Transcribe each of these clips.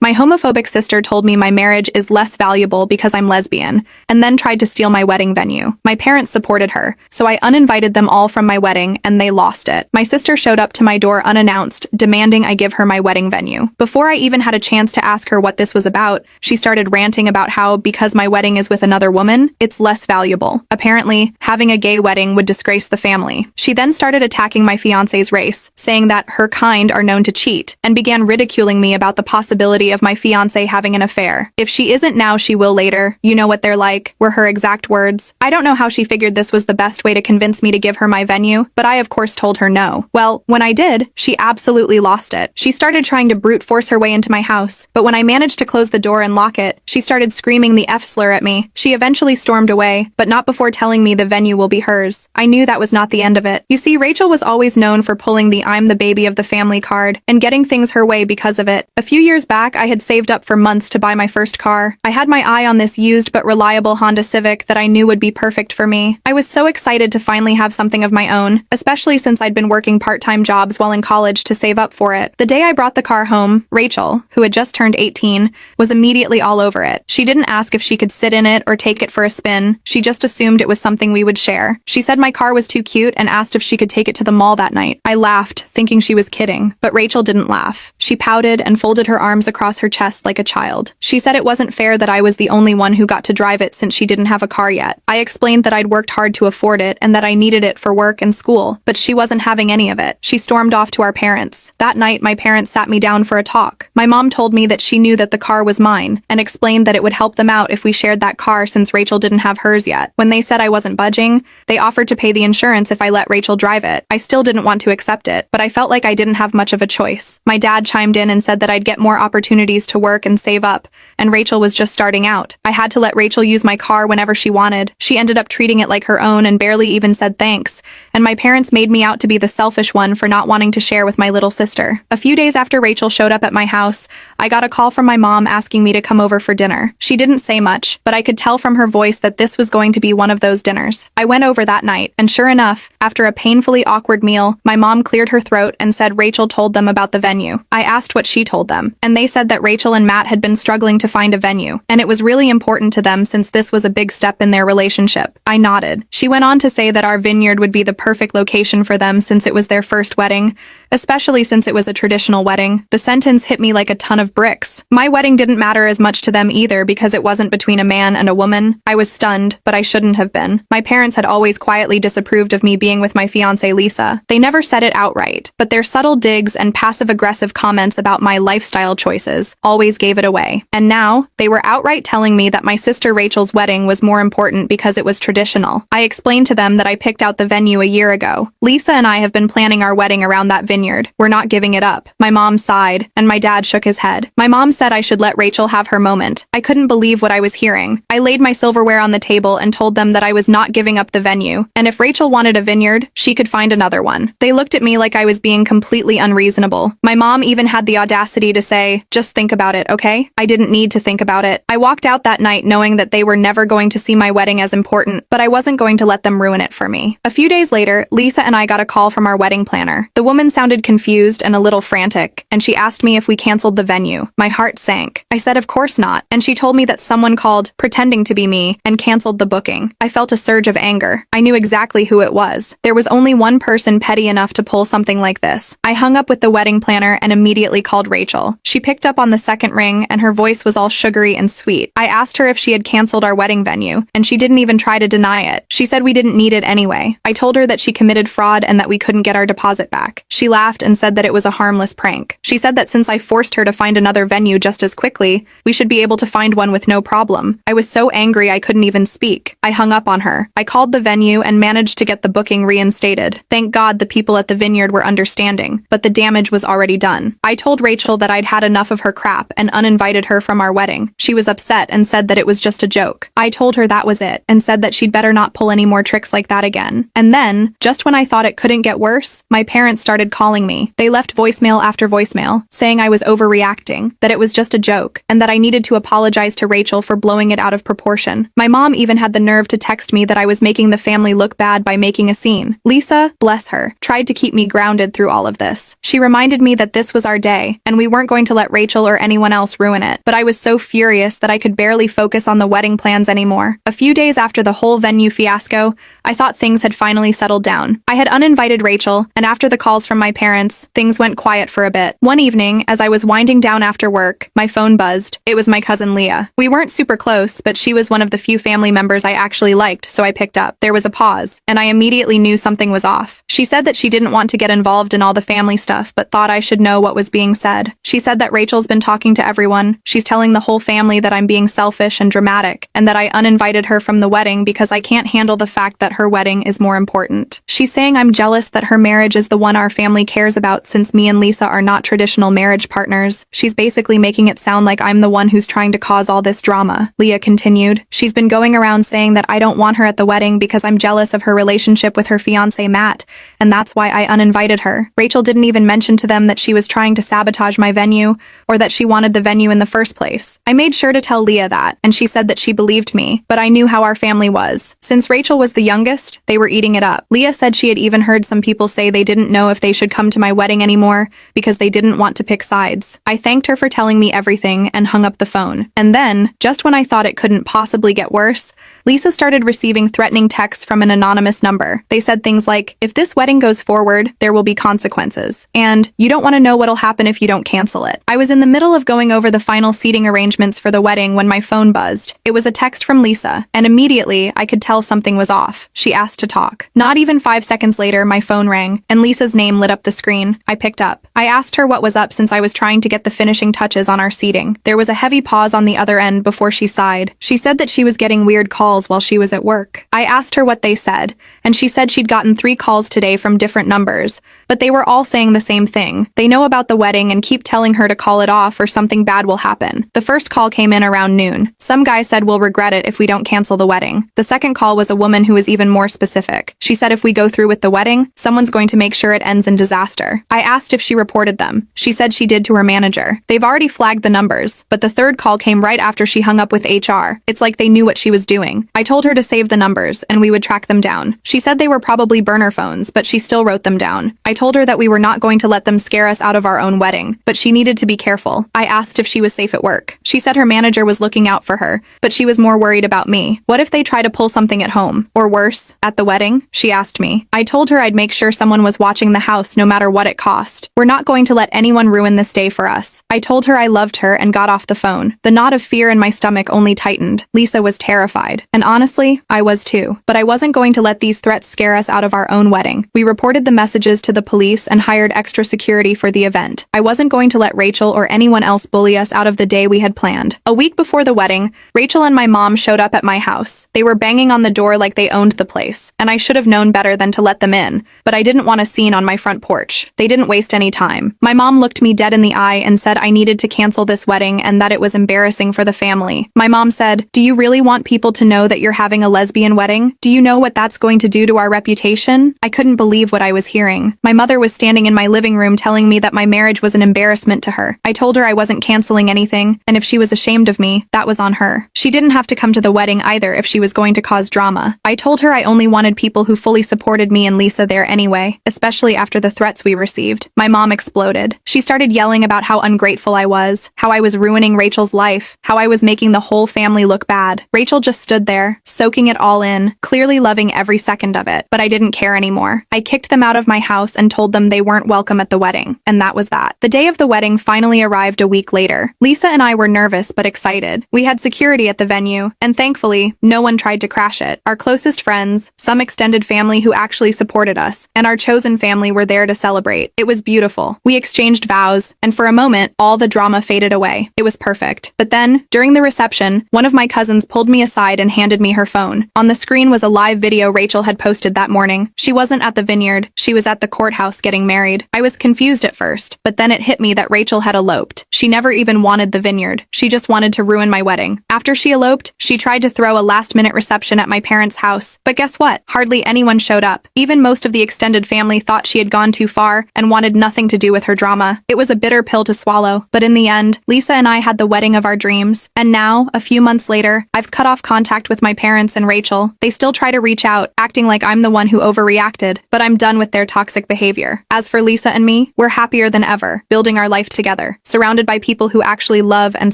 My homophobic sister told me my marriage is less valuable because I'm lesbian, and then tried to steal my wedding venue. My parents supported her, so I uninvited them all from my wedding, and they lost it. My sister showed up to my door unannounced, demanding I give her my wedding venue. Before I even had a chance to ask her what this was about, she started ranting about how, because my wedding is with another woman, it's less valuable. Apparently, having a gay wedding would disgrace the family. She then started attacking my fiancé's race, saying that her kind are known to cheat, and began ridiculing me about the possibility of my fiancé having an affair. If she isn't now, she will later. You know what they're like, were her exact words. I don't know how she figured this was the best way to convince me to give her my venue, but I of course told her no. Well, when I did, she absolutely lost it. She started trying to brute force her way into my house, but when I managed to close the door and lock it, she started screaming the F slur at me. She eventually stormed away, but not before telling me the venue will be hers. I knew that was not the end of it. You see, Rachel was always known for pulling the I'm the baby of the family card and getting things her way because of it. A few years back, I had saved up for months to buy my first car. I had my eye on this used but reliable Honda Civic that I knew would be perfect for me. I was so excited to finally have something of my own, especially since I'd been working part-time jobs while in college to save up for it. The day I brought the car home, Rachel, who had just turned 18, was immediately all over it. She didn't ask if she could sit in it or take it for a spin. She just assumed it was something we would share. She said my car was too cute and asked if she could take it to the mall that night. I laughed, thinking she was kidding, but Rachel didn't laugh. She pouted and folded her arms across her chest like a child. She said it wasn't fair that I was the only one who got to drive it since she didn't have a car yet. I explained that I'd worked hard to afford it and that I needed it for work and school, but she wasn't having any of it. She stormed off to our parents. That night, my parents sat me down for a talk. My mom told me that she knew that the car was mine and explained that it would help them out if we shared that car since Rachel didn't have hers yet. When they said I wasn't budging, they offered to pay the insurance if I let Rachel drive it. I still didn't want to accept it, but I felt like I didn't have much of a choice. My dad chimed in and said that I'd get more opportunities to work and save up, and Rachel was just starting out. I had to let Rachel use my car whenever she wanted. She ended up treating it like her own and barely even said thanks, and my parents made me out to be the selfish one for not wanting to share with my little sister. A few days after Rachel showed up at my house, I got a call from my mom asking me to come over for dinner. She didn't say much, but I could tell from her voice that this was going to be one of those dinners. I went over that night, and sure enough, after a painfully awkward meal, my mom cleared her throat and said Rachel told them about the venue. I asked what she told them, and they said that Rachel and Matt had been struggling to find a venue, and it was really important to them since this was a big step in their relationship. I nodded. She went on to say that our vineyard would be the perfect location for them since it was their first wedding, especially since it was a traditional wedding. The sentence hit me like a ton of bricks. My wedding didn't matter as much to them either because it wasn't between a man and a woman. I was stunned, but I shouldn't have been. My parents had always quietly disapproved of me being with my fiancée Lisa. They never said it outright, but their subtle digs and passive-aggressive comments about my lifestyle choices always gave it away. And now, they were outright telling me that my sister Rachel's wedding was more important because it was traditional. I explained to them that I picked out the venue a year ago. Lisa and I have been planning our wedding around that vineyard. We're not giving it up. My mom sighed, and my dad shook his head. My mom said I should let Rachel have her moment. I couldn't believe what I was hearing. I laid my silverware on the table and told them that I was not giving up the venue, and if Rachel wanted a vineyard, she could find another one. They looked at me like I was being completely unreasonable. My mom even had the audacity to say, "Just think about it, okay?" I didn't need to think about it. I walked out that night knowing that they were never going to see my wedding as important, but I wasn't going to let them ruin it for me. A few days later, Lisa and I got a call from our wedding planner. The woman sounded confused and a little frantic, and she asked me if we canceled the venue. My heart sank. I said of course not, and she told me that someone called, pretending to be me, and canceled the booking. I felt a surge of anger. I knew exactly who it was. There was only one person petty enough to pull something like this. I hung up with the wedding planner and immediately called Rachel. She picked up on the second ring, and her voice was all sugary and sweet. I asked her if she had canceled our wedding venue, and she didn't even try to deny it. She said we didn't need it anyway. I told her that she committed fraud and that we couldn't get our deposit back. She laughed and said that it was a harmless prank. She said that since I forced her to find another venue just as quickly, we should be able to find one with no problem. I was so angry I couldn't even speak. I hung up on her. I called the venue and managed to get the booking reinstated. Thank God the people at the vineyard were understanding, but the damage was already done. I told Rachel that I'd had enough of her crap and uninvited her from our wedding. She was upset and said that it was just a joke. I told her that was it and said that she'd better not pull any more tricks like that again. And then, just when I thought it couldn't get worse, my parents started calling me. They left voicemail after voicemail, saying I was overreacting, that it was just a joke, and that I needed to apologize to Rachel for blowing it out of proportion. My mom even had the nerve to text me that I was making the family look bad by making a scene. Lisa, bless her, tried to keep me grounded through all of this. She reminded me that this was our day, and we weren't going to let Rachel Rachel or anyone else ruin it, but I was so furious that I could barely focus on the wedding plans anymore. A few days after the whole venue fiasco, I thought things had finally settled down. I had uninvited Rachel, and after the calls from my parents, things went quiet for a bit. One evening, as I was winding down after work, my phone buzzed. It was my cousin Leah. We weren't super close, but she was one of the few family members I actually liked, so I picked up. There was a pause, and I immediately knew something was off. She said that she didn't want to get involved in all the family stuff, but thought I should know what was being said. She said that Rachel's been talking to everyone. She's telling the whole family that I'm being selfish and dramatic, and that I uninvited her from the wedding because I can't handle the fact that her wedding is more important. She's saying I'm jealous that her marriage is the one our family cares about since me and Lisa are not traditional marriage partners. She's basically making it sound like I'm the one who's trying to cause all this drama. Leah continued. She's been going around saying that I don't want her at the wedding because I'm jealous of her relationship with her fiancé Matt, and that's why I uninvited her. Rachel didn't even mention to them that she was trying to sabotage my venue or that she wanted the venue in the first place. I made sure to tell Leah that, and she said that she believed me, but I knew how our family was. Since Rachel was the youngest, they were eating it up. Leah said she had even heard some people say they didn't know if they should come to my wedding anymore because they didn't want to pick sides. I thanked her for telling me everything and hung up the phone. And then, just when I thought it couldn't possibly get worse, Lisa started receiving threatening texts from an anonymous number. They said things like, if this wedding goes forward, there will be consequences. And, you don't want to know what'll happen if you don't cancel it. I was in the middle of going over the final seating arrangements for the wedding when my phone buzzed. It was a text from Lisa, and immediately I could tell something was off. She asked to talk. Not even 5 seconds later, my phone rang, and Lisa's name lit up the screen. I picked up. I asked her what was up since I was trying to get the finishing touches on our seating. There was a heavy pause on the other end before she sighed. She said that she was getting weird calls while she was at work. I asked her what they said, and she said she'd gotten 3 calls today from different numbers, but they were all saying the same thing. They know about the wedding and keep telling her to call it off or something bad will happen. The first call came in around noon. Some guy said we'll regret it if we don't cancel the wedding. The second call was a woman who was even more specific. She said if we go through with the wedding, someone's going to make sure it ends in disaster. I asked if she reported them. She said she did to her manager. They've already flagged the numbers, but the third call came right after she hung up with HR. It's like they knew what she was doing. I told her to save the numbers and we would track them down. She said they were probably burner phones, but she still wrote them down. I told her that we were not going to let them scare us out of our own wedding, but she needed to be careful. I asked if she was safe at work. She said her manager was looking out for her, but she was more worried about me. What if they try to pull something at home? Or worse, at the wedding? She asked me. I told her I'd make sure someone was watching the house no matter what it cost. We're not going to let anyone ruin this day for us. I told her I loved her and got off the phone. The knot of fear in my stomach only tightened. Lisa was terrified. And honestly, I was too. But I wasn't going to let these threats scare us out of our own wedding. We reported the messages to the police and hired extra security for the event. I wasn't going to let Rachel or anyone else bully us out of the day we had planned. A week before the wedding, Rachel and my mom showed up at my house. They were banging on the door like they owned the place, and I should have known better than to let them in, but I didn't want a scene on my front porch. They didn't waste any time. My mom looked me dead in the eye and said I needed to cancel this wedding and that it was embarrassing for the family. My mom said, "Do you really want people to know that you're having a lesbian wedding? Do you know what that's going to do to our reputation?" I couldn't believe what I was hearing. My mother was standing in my living room telling me that my marriage was an embarrassment to her. I told her I wasn't canceling anything, and if she was ashamed of me, that was on her. She didn't have to come to the wedding either if she was going to cause drama. I told her I only wanted people who fully supported me and Lisa there anyway, especially after the threats we received. My mom exploded. She started yelling about how ungrateful I was, how I was ruining Rachel's life, how I was making the whole family look bad. Rachel just stood there, soaking it all in, clearly loving every second of it, but I didn't care anymore. I kicked them out of my house and told them they weren't welcome at the wedding, and that was that. The day of the wedding finally arrived a week later. Lisa and I were nervous but excited. We had security at the venue, and thankfully, no one tried to crash it. Our closest friends, some extended family who actually supported us, and our chosen family were there to celebrate. It was beautiful. We exchanged vows, and for a moment, all the drama faded away. It was perfect. But then, during the reception, one of my cousins pulled me aside and handed me her phone. On the screen was a live video Rachel had posted that morning. She wasn't at the vineyard. She was at the courthouse getting married. I was confused at first, but then it hit me that Rachel had eloped. She never even wanted the vineyard. She just wanted to ruin my wedding. After she eloped, she tried to throw a last-minute reception at my parents' house. But guess what? Hardly anyone showed up. Even most of the extended family thought she had gone too far and wanted nothing to do with her drama. It was a bitter pill to swallow, but in the end, Lisa and I had the wedding of our dreams. And now, a few months later, I've cut off contact with my parents and Rachel. They still try to reach out, act acting like I'm the one who overreacted, but I'm done with their toxic behavior. As for Lisa and me, we're happier than ever, building our life together, surrounded by people who actually love and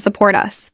support us.